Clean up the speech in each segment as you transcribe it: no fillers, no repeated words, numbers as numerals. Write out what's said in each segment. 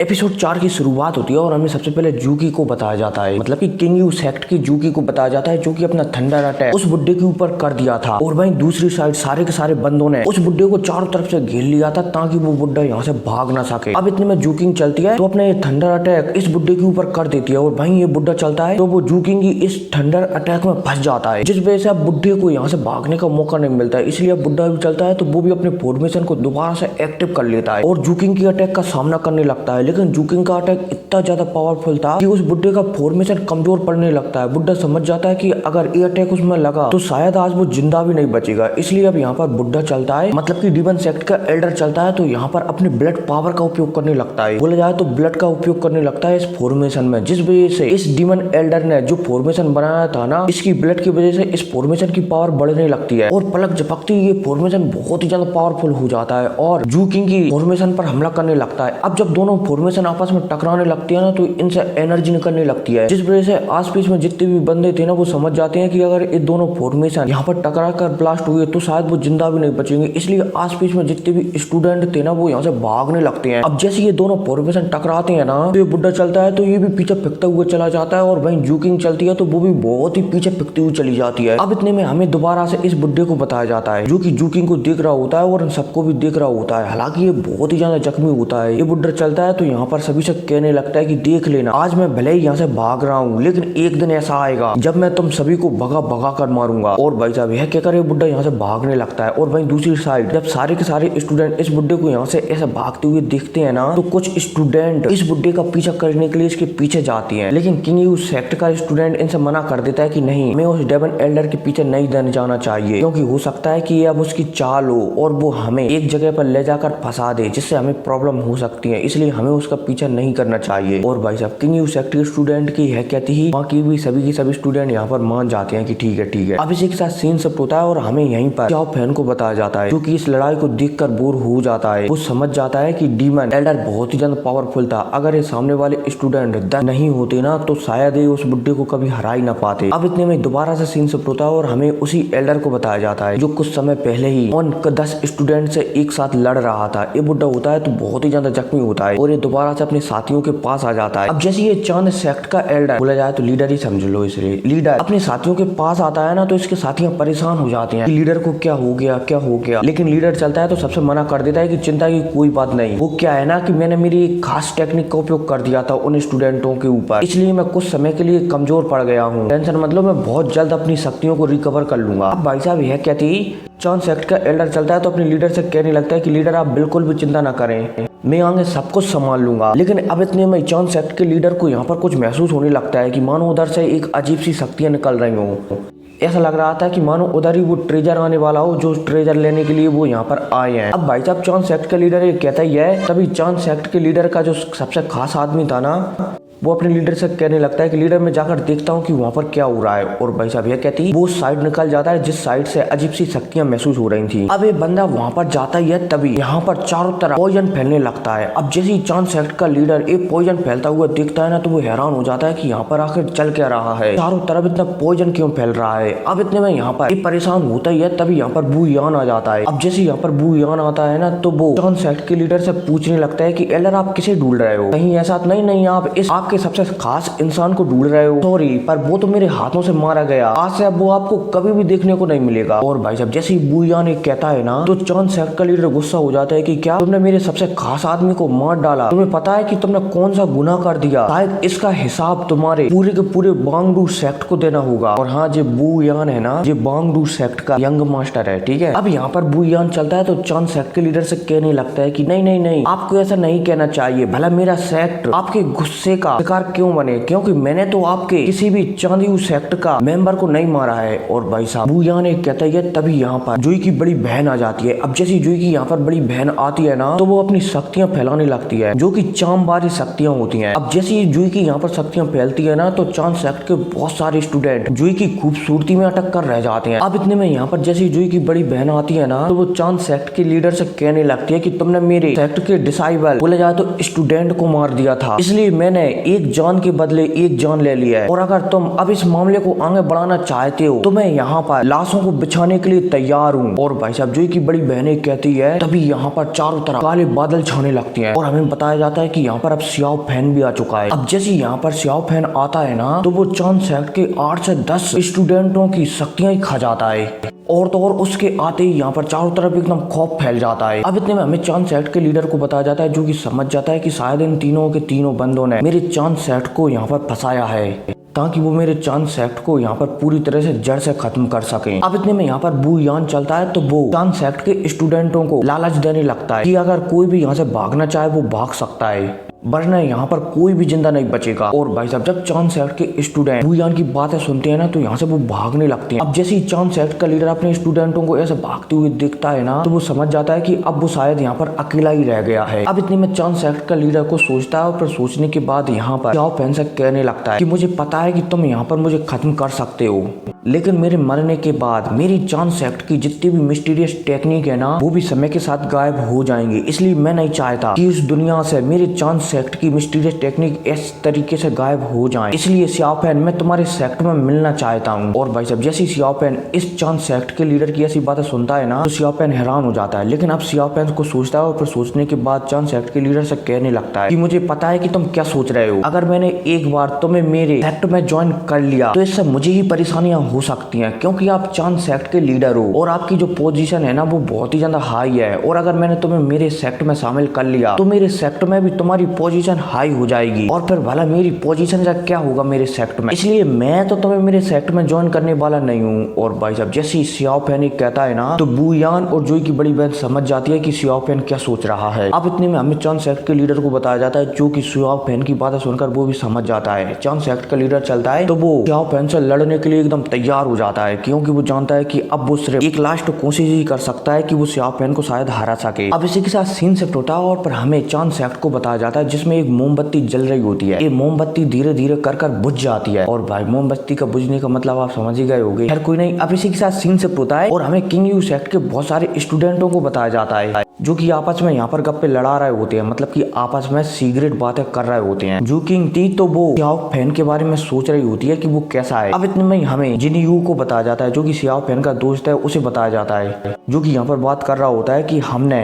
Episode 4 की शुरुआत होती है और हमें सबसे पहले जूकी को बताया जाता है, मतलब कि किंग यू सेक्ट की जूकी को बताया जाता है जो कि अपना थंडर अटैक उस बुड्ढे के ऊपर कर दिया था। और वहीं दूसरी साइड सारे के सारे बंदों ने उस बुड्ढे को चारों तरफ से घेर लिया था ताकि वो बुड्ढा यहाँ से भाग ना सके। अब इतने में जूकिंग चलती है तो अपने थंडर अटैक इस बुड्ढे के ऊपर कर देती है और वहीं ये बुड्ढा चलता है तो वो जूकिंग की इस थंडर अटैक में फंस जाता है, जिस वजह से अब बुड्ढे को यहाँ से भागने का मौका नहीं मिलता है। इसलिए अब बुड्ढा भी चलता है तो वो भी अपने फॉर्मेशन को दोबारा से एक्टिव कर लेता है और जूकिंग की अटैक का सामना करने लगता है। लेकिन जूकिंग का इतना ज्यादा पावरफुल था कि उस बुड्ढे का फॉर्मेशन कमजोर पड़ने लगता है। बुड्ढा समझ जाता है कि अगर ये अटैक उसमें लगा तो शायद आज वो जिंदा भी नहीं बचेगा। इसलिए अब यहाँ पर बुड्ढा चलता है, मतलब कि डीमन सेक्ट का एल्डर चलता है तो यहाँ पर अपने ब्लड पावर का उपयोग करने लगता है। बोला जाए तो ब्लड का उपयोग करने लगता है इस फॉर्मेशन में, जिस वजह से इस डीमन एल्डर ने जो फॉर्मेशन बनाया था ना, इसकी ब्लड की वजह से इस फॉर्मेशन की पावर बढ़ने लगती है और पलक झपकती ये फॉर्मेशन बहुत ही ज्यादा पावरफुल हो जाता है और जू किंग की फॉर्मेशन पर हमला करने लगता है। अब जब दोनों फॉर्मेशन आपस में टकराने लगती है ना तो इनसे एनर्जी निकलने लगती है, जिस वजह से आसपास में जितने भी बंदे थे ना वो समझ जाते हैं कि अगर ये दोनों फॉर्मेशन यहाँ पर टकरा कर ब्लास्ट हुए तो शायद वो जिंदा भी नहीं बचेंगे। इसलिए आसपास में जितने भी स्टूडेंट थे ना वो यहाँ से भागने लगते हैं। अब जैसे ये दोनों फॉर्मेशन टकराते हैं ना तो ये बुड्ढा चलता है तो ये भी पीछे फेंकता हुआ चला जाता है और वहीं जूकिंग चलती है तो वो भी बहुत ही पीछे फेंकती हुई चली जाती है। अब इतने में हमें दोबारा से इस बुड्ढे को बताया जाता है जो कि जूकिंग को देख रहा होता है और सबको भी देख रहा होता है। हालांकि ये बहुत ही ज्यादा जख्मी होता है। ये बुड्ढा चलता है तो यहाँ पर सभी से कहने लगता है कि देख लेना, आज मैं भले ही यहाँ से भाग रहा हूँ लेकिन एक दिन ऐसा आएगा जब मैं तुम सभी को भगा भगा कर मारूंगा। और भाई साहब यह कहकर ये बुड्ढा यहाँ से भागने लगता है और वहीं दूसरी साइड जब सारे के सारे स्टूडेंट इस बुड्ढे को यहाँ से ऐसे भागते हुए देखते हैं ना तो कुछ स्टूडेंट इस बुड्ढे का पीछा करने के लिए इसके पीछे जाती हैं, लेकिन किंग यू सेक्ट का स्टूडेंट इनसे मना कर देता है कि नहीं, मैं उस डेमन एल्डर के पीछे नहीं जाना चाहिए क्योंकि हो सकता है कि ये अब उसकी चाल हो और वो हमें एक जगह पर ले जाकर फंसा दे जिससे हमें प्रॉब्लम हो सकती है, इसलिए हमें उसका पीछा नहीं करना चाहिए। और भाई साहब किंग यू सेक्ट के स्टूडेंट की है कहती ही बाकी भी सभी स्टूडेंट यहाँ पर मान जाते हैं कि ठीक है। अब इसी के साथ सीन सब होता है और हमें यहीं पर चाओ फैन को बताया जाता है जो कि इस लड़ाई को देखकर बोर हो जाता है। वो समझ जाता है कि डीमन एल्डर बहुत ही ज्यादा पावरफुल था, अगर ये सामने वाले स्टूडेंट नहीं होते ना तो शायद ये उस बुड्ढे को कभी हरा ही ना पाते। अब इतने में दोबारा से सीन सब होता है और हमें उसी एल्डर को बताया जाता है जो कुछ समय पहले ही उन 10 स्टूडेंट से एक साथ लड़ रहा था। ये बुड्ढा होता है तो बहुत ही ज्यादा जख्मी होता है और ये दोबारा से अपने साथियों के पास आ जाता है। अब जैसे ये चांद सेक्ट का एल्डर, बोला जाए तो लीडर ही समझ लो, इसलिए लीडर अपने साथियों के पास आता है ना तो इसके साथियां परेशान हो जाते हैं कि लीडर को क्या हो गया। लेकिन लीडर चलता है तो सबसे मना कर देता है कि चिंता की कोई बात नहीं, वो क्या है ना कि मैंने मेरी एक खास टेक्निक का उपयोग कर दिया था उन स्टूडेंटों के ऊपर, इसलिए मैं कुछ समय के लिए कमजोर पड़ गया हूँ, टेंशन मतलब मैं बहुत जल्द अपनी शक्तियों को रिकवर कर लूंगा। अब भाई साहब यह कहती चांद सेक्ट का एल्डर चलता है तो अपने लीडर से कहने लगता है कि लीडर आप बिल्कुल भी चिंता ना करें, मैं आगे सब कुछ संभाल लूंगा। लेकिन अब इतने में चांद सेक्ट के लीडर को यहाँ पर कुछ महसूस होने लगता है कि मानो उधर से एक अजीब सी शक्तियां निकल रही हो। ऐसा लग रहा था कि मानो उधर ही वो ट्रेजर आने वाला हो जो ट्रेजर लेने के लिए वो यहाँ पर आए हैं। अब भाई साहब चांद सेक्ट का लीडर ये कहता ही है, तभी चांद सेक्ट के लीडर का जो सबसे खास आदमी था ना वो अपने लीडर से कहने लगता है कि लीडर मैं जाकर देखता हूँ कि वहाँ पर क्या हो रहा है। और भाई साहब यह कहती वो साइड निकल जाता है जिस साइड से अजीब सी शक्तियां महसूस हो रही थी। अब ये बंदा वहाँ पर जाता ही है तभी यहाँ पर चारों तरफ पॉइजन फैलने लगता है। अब जैसे ही चांद सेक्ट का लीडर एक पॉइजन फैलता हुआ देखता है ना तो वो हैरान हो जाता है कि यहाँ पर आखिर चल क्या रहा है, चारों तरफ इतना पॉइजन क्यों फैल रहा है। अब इतने में यहाँ पर परेशान होता ही है तभी यहाँ पर बू यान आ जाता है। अब जैसे यहाँ पर बू यान आता है ना तो वो चांद सेक्ट के लीडर से पूछने लगता है कि एल्डर आप किसे ढूंढ रहे हो, कहीं ऐसा नहीं आप इस आपके सबसे खास इंसान को ढूंढ रहे हो, सॉरी पर वो तो मेरे हाथों से मारा गया, आज से अब वो आपको कभी भी देखने को नहीं मिलेगा। और भाई साहब जैसे ही बूयान ने कहता है ना तो चांद सेक्ट का लीडर गुस्सा हो जाता है कि क्या तुमने मेरे सबसे खास आदमी को मार डाला, तुम्हें पता है कि तुमने कौन सा गुनाह कर दिया, शायद इसका हिसाब तुम्हारे पूरे के पूरे बांगडू सेक्ट को देना होगा। और हाँ जो बूयान है ना ये बांगडू सेक्ट का यंग मास्टर है, ठीक है। अब यहाँ पर बूयान चलता है तो चांद सेक्ट के लीडर से कहने लगता है कि नहीं आपको ऐसा नहीं कहना चाहिए, भला मेरा सेक्ट आपके गुस्से का शिकार क्यों बने, क्योंकि मैंने तो आपके किसी भी चांदी सेक्ट का मेंबर को नहीं मारा है। और भाई साहब बूयान एक कहता है तभी यहाँ पर जुई की बड़ी बहन आ जाती है। अब जैसी जुई की यहाँ पर बड़ी बहन आती है ना तो वो अपनी शक्तियां फैलाने लगती है जो कि चांबारी शक्तियां होती हैं। अब जैसी जुई की यहाँ पर शक्तियां फैलती है ना तो चांद सेक्ट के बहुत सारे स्टूडेंट जुई की खूबसूरती में अटक कर रह जाते हैं। अब इतने में यहाँ पर जैसी जुई की बड़ी बहन आती है ना तो वो चांद सेक्ट के लीडर से कहने लगती है कि तुमने मेरे सेक्ट के डिसाइबल बोले जाए तो स्टूडेंट को मार दिया था, इसलिए मैंने एक जान के बदले एक जान ले लिया है, और अगर तुम अब इस मामले को आगे बढ़ाना चाहते हो तो मैं यहाँ पर लाशों को बिछाने के लिए तैयार हूँ। और भाई साहब जूही की बड़ी बहनें कहती है, तभी यहाँ पर चारों तरफ काले बादल छाने लगते हैं और हमें बताया जाता है कि यहाँ पर अब सियाओ फैन भी आ चुका है। अब जैसे यहाँ पर सियाओ फैन आता है ना, तो वो चांद सेक्ट के 8 से 10 स्टूडेंटों की शक्तियां ही खा जाता है, और तो और उसके आते ही यहाँ पर चारों तरफ एकदम खौफ फैल जाता है। अब इतने में हमें चांद सेक्ट के लीडर को बताया जाता है, जो कि समझ जाता है कि शायद इन तीनों के तीनों बंदों ने मेरे चांद सेक्ट को यहाँ पर फंसाया है, ताकि वो मेरे चांद सेक्ट को यहाँ पर पूरी तरह से जड़ से खत्म कर सके। अब इतने में यहाँ पर बू यान चलता है, तो वो चांद सेक्ट के स्टूडेंटों को लालच देने लगता है कि अगर कोई भी यहाँ से भागना चाहे वो भाग सकता है, वरना यहाँ पर कोई भी जिंदा नहीं बचेगा। और भाई साहब जब चांद सेक्ट के स्टूडेंट बुयान की बातें सुनते हैं ना, तो यहाँ से वो भागने लगते हैं। अब जैसे ही चांद सेक्ट का लीडर अपने स्टूडेंटों को ऐसे भागते हुए देखता है ना, तो वो समझ जाता है कि अब वो शायद यहाँ पर अकेला ही रह गया है। अब इतने में चांद सेक्ट का लीडर को सोचता है, और फिर सोचने के बाद यहाँ पर सियाओ फैन से कहने लगता है कि मुझे पता है कि तुम यहाँ पर मुझे खत्म कर सकते हो, लेकिन मेरे मरने के बाद मेरी चांद सेक्ट की जितनी भी मिस्टीरियस टेक्निक है ना, वो भी समय के साथ गायब हो जाएंगे। इसलिए मैं नहीं चाहता कि इस दुनिया से मेरे चांद सेक्ट की मिस्टीरियस टेक्निक इस तरीके से गायब हो जाए। इसलिए सियाओ फैन मैं तुम्हारे सेक्ट में मिलना चाहता हूँ। और भाई साहब जैसे सियाओ फैन इस चांद सेक्ट के लीडर की ऐसी बातें सुनता है ना, तो सियाओ फैन हैरान हो जाता है। लेकिन अब सियाओ फैन को सोचता है, और फिर सोचने के बाद चांद सेक्ट के लीडर से कहने लगता है कि मुझे पता है कि तुम क्या सोच रहे हो। अगर मैंने एक बार तुम्हें मेरे सेक्ट में ज्वाइन कर लिया तो इससे मुझे ही परेशानियां हो सकती हैं, क्योंकि आप चांद सेक्ट के लीडर हो और आपकी जो पोजीशन है ना वो बहुत ही ज्यादा हाई है। और अगर मैंने तुम्हें मेरे सेक्ट में शामिल कर लिया तो मेरे सेक्ट में भी तुम्हारी पोजीशन हाई हो जाएगी, और फिर भला मेरी पोजीशन का क्या होगा मेरे सेक्ट में। इसलिए मैं तो तुम्हें मेरे सेक्ट में ज्वाइन करने वाला नहीं हूँ। और भाई साहब जैसे ही सियाओ फैन कहता है ना, तो बू यान और जूही की बड़ी बहन समझ जाती है कि सियाओ फैन क्या सोच रहा है। अब इतने में हमें चांद सेक्ट के लीडर को बताया जाता है, जो कि सियाओ फैन की बातें सुनकर वो भी समझ जाता है। चांद सेक्ट का लीडर चलता है, तो वो सियाओ फैन से लड़ने के लिए एकदम तैयार हो जाता है, क्योंकि वो जानता है कि अब वो सिर्फ एक लास्ट कोशिश ही कर सकता है कि वो सियाओ फैन को शायद हरा सके। अब इसी के साथ सीन शिफ्ट होता है, और फिर हमें चांद सेक्ट को बताया जाता है, जिसमें एक मोमबत्ती जल रही होती है। ये मोमबत्ती धीरे धीरे कर बुझ जाती है, और भाई मोमबत्ती का बुझने का मतलब आप समझ ही गए होंगे। खैर कोई नहीं, अब इसी के साथ सीन शिफ्ट होता है, और हमें किंग यू सेक्ट के बहुत सारे स्टूडेंटों को बताया जाता है, जो कि आपस में यहाँ पर गप्पे लड़ा रहे होते हैं, मतलब कि आपस में सीक्रेट बातें कर रहे होते हैं। जो किंग थी तो वो सियाओ फैन के बारे में सोच रही होती है कि वो कैसा है। अब इतने में हमें जिन यू को बताया जाता है, जो कि सियाओ फैन का दोस्त है, उसे बताया जाता है, जो कि यहाँ पर बात कर रहा होता है कि हमने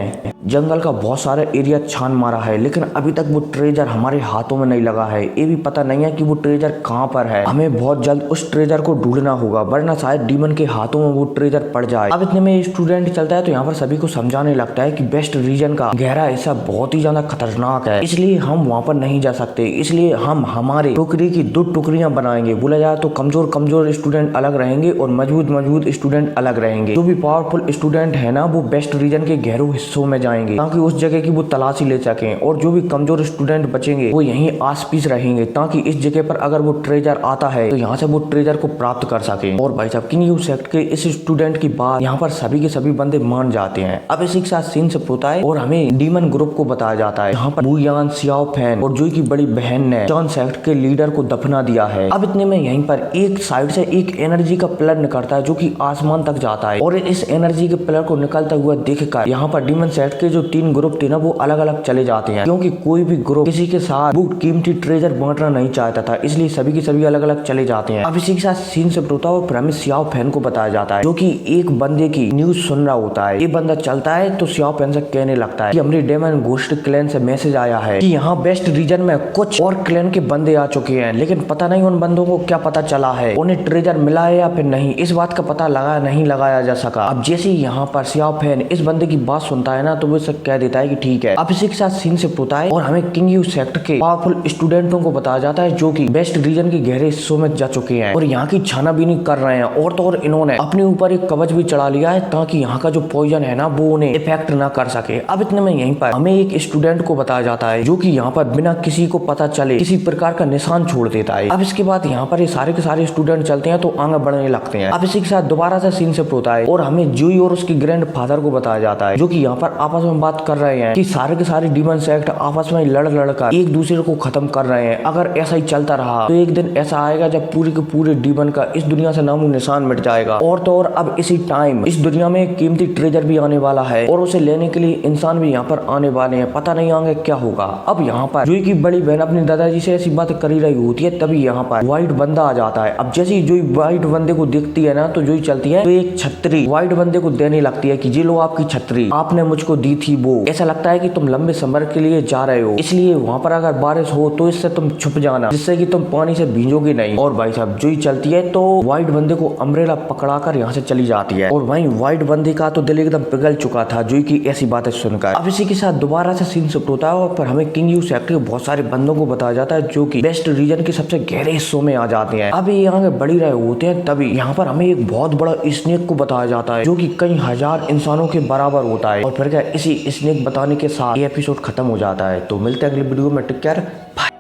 जंगल का बहुत सारा एरिया छान मारा है, लेकिन अभी तक वो ट्रेजर हमारे हाथों में नहीं लगा है। ये भी पता नहीं है कि वो ट्रेजर कहाँ पर है। हमें बहुत जल्द उस ट्रेजर को ढूंढना होगा, वरना शायद डीमन के हाथों में वो ट्रेजर पड़ जाए। अब इतने में स्टूडेंट चलता है, तो यहाँ पर सभी को समझाने लगता है कि वेस्ट रीजन का गहरा हिस्सा बहुत ही ज्यादा खतरनाक है, इसलिए हम वहाँ पर नहीं जा सकते। इसलिए हम हमारे टोकरी की 2 टुकड़ियां बनाएंगे। बोला जाए तो कमजोर कमजोर स्टूडेंट अलग रहेंगे और मजबूत मजबूत स्टूडेंट अलग रहेंगे। जो भी पावरफुल स्टूडेंट है ना, वो वेस्ट रीजन के गहरे हिस्सों में जाएंगे, ताकि उस जगह की वो तलाशी ले सकें, और जो भी कमजोर स्टूडेंट बचेंगे वो यहीं आस पीस रहेंगे, ताकि इस जगह पर अगर वो ट्रेजर आता है तो यहाँ से वो ट्रेजर को प्राप्त कर सके। और भाई साहब किंग यू सेक्ट के इस स्टूडेंट की बात यहाँ पर सभी के सभी बंदे मान जाते हैं। अब इसी के साथ सीन शिफ्ट होता है, और हमें डीमन ग्रुप को बताया जाता है, यहाँ पर बू यान, सियाओ फैन और जूही की बड़ी बहन ने चांद सेक्ट के लीडर को दफना दिया है। अब इतने में यहीं पर एक साइड से एक एनर्जी का पिलर निकलता है, जो कि आसमान तक जाता है, और इस एनर्जी के पिलर को निकलता हुआ देखकर यहाँ पर डीमन सेक्ट के जो 3 ग्रुप थे ना, वो अलग अलग चले जाते हैं, क्योंकि कोई भी ग्रुप किसी के साथ वो कीमती ट्रेजर बांटना नहीं चाहता था, इसलिए सभी के सभी अलग अलग चले जाते हैं। अब इसी के साथ सीन शिफ्ट होता है, और फिर हमें सियाओ फैन को बताया जाता है, जो कि एक बंदे की न्यूज सुन रहा होता है। ये बंदा चलता है, तो सियाओ फैन से कहने लगता है कि हमारे डेमन घोस्ट क्लैन से मैसेज आया है कि यहाँ वेस्ट रीजन में कुछ और क्लैन के बंदे आ चुके हैं, लेकिन पता नहीं उन बंदों को क्या पता चला है, उन्हें ट्रेजर मिला है या फिर नहीं, इस बात का पता लगाया जा सका। अब जैसे ही यहाँ पर सियाओ फैन इस बंदे की बात सुनता है ना, तो वो कह देता है कि ठीक है। अब इसी के साथ सीन शिफ्ट होता है, और हमें किंग यू सेक्ट के पावरफुल स्टूडेंटों को बताया जाता है, जो कि वेस्ट रीजन के गहरे हिस्सों में जा चुके हैं और यहाँ की छानाबीनी कर रहे हैं, और तो और इन्होंने अपने ऊपर एक कवच भी चढ़ा लिया है, ताकि यहाँ का जो पॉइजन है ना, वो उन्हें इफेक्ट ना कर सके। अब इतने में यहीं पर हमें एक स्टूडेंट को बताया जाता है, जो कि यहाँ पर बिना किसी को पता चले किसी प्रकार का निशान छोड़ देता है। अब इसके बाद यहाँ पर ये सारे के सारे स्टूडेंट चलते हैं, तो आगे बढ़ने लगते हैं। अब इसी के साथ दोबारा से सीन शिफ्ट होता है, और हमें जूही और उसके ग्रैंड फादर को बताया जाता है, जो कि यहाँ पर आपस में बात कर रहे हैं कि सारे के सारे डीमन सेक्ट आपस में लड़ कर एक दूसरे को खत्म कर रहे हैं। अगर ऐसा ही चलता रहा तो एक दिन ऐसा आएगा जब पूरे के पूरे डीमन का इस दुनिया से नामो निशान मिट जाएगा। और तो और अब इसी टाइम इस दुनिया में एक कीमती ट्रेजर भी आने वाला है और उसे लेने के लिए इंसान भी यहाँ पर आने वाले हैं। पता नहीं आगे क्या होगा। अब यहाँ पर जुई की बड़ी बहन अपने दादाजी से ऐसी बात कर ही रही होती है, तभी यहाँ पर व्हाइट बंदा आ जाता है। अब जैसे ही जुई व्हाइट बंदे को देखती है ना तो जुई चलती है तो एक छतरी व्हाइट बंदे को देने लगती है कि ये लो आपकी छतरी, आपने मुझको दी थी वो। ऐसा लगता है कि तुम लंबे समय के लिए जा रहे हो, इसलिए वहाँ पर अगर बारिश हो तो इससे तुम छुप जाना, जिससे कि तुम पानी से भींजोगे नहीं। और भाई साहब जुई चलती है तो व्हाइट बंदे को अम्ब्रेला पकड़ाकर यहाँ से चली जाती है। और वहीं व्हाइट बंदे का तो दिल एकदम पिघल चुका था जुई की ऐसी बातें सुनकर। अब इसी के साथ दोबारा से सीन शिफ्ट होता है और पर हमें किंग यू सेक्ट के बहुत सारे बंदों को बताया जाता है जो कि वेस्ट रीजन के सबसे गहरे हिस्सों में आ जाते हैं। अब ये यहाँ के बढ़ी रहे होते हैं, तभी यहाँ पर हमें एक बहुत बड़ा स्नेक को बताया जाता है जो कि कई हजार इंसानों के बराबर होता है। और फिर क्या इसी स्नेक बताने के साथ ये एपिसोड खत्म हो जाता है। तो मिलते हैं अगले वीडियो में, टेक केयर, बाय।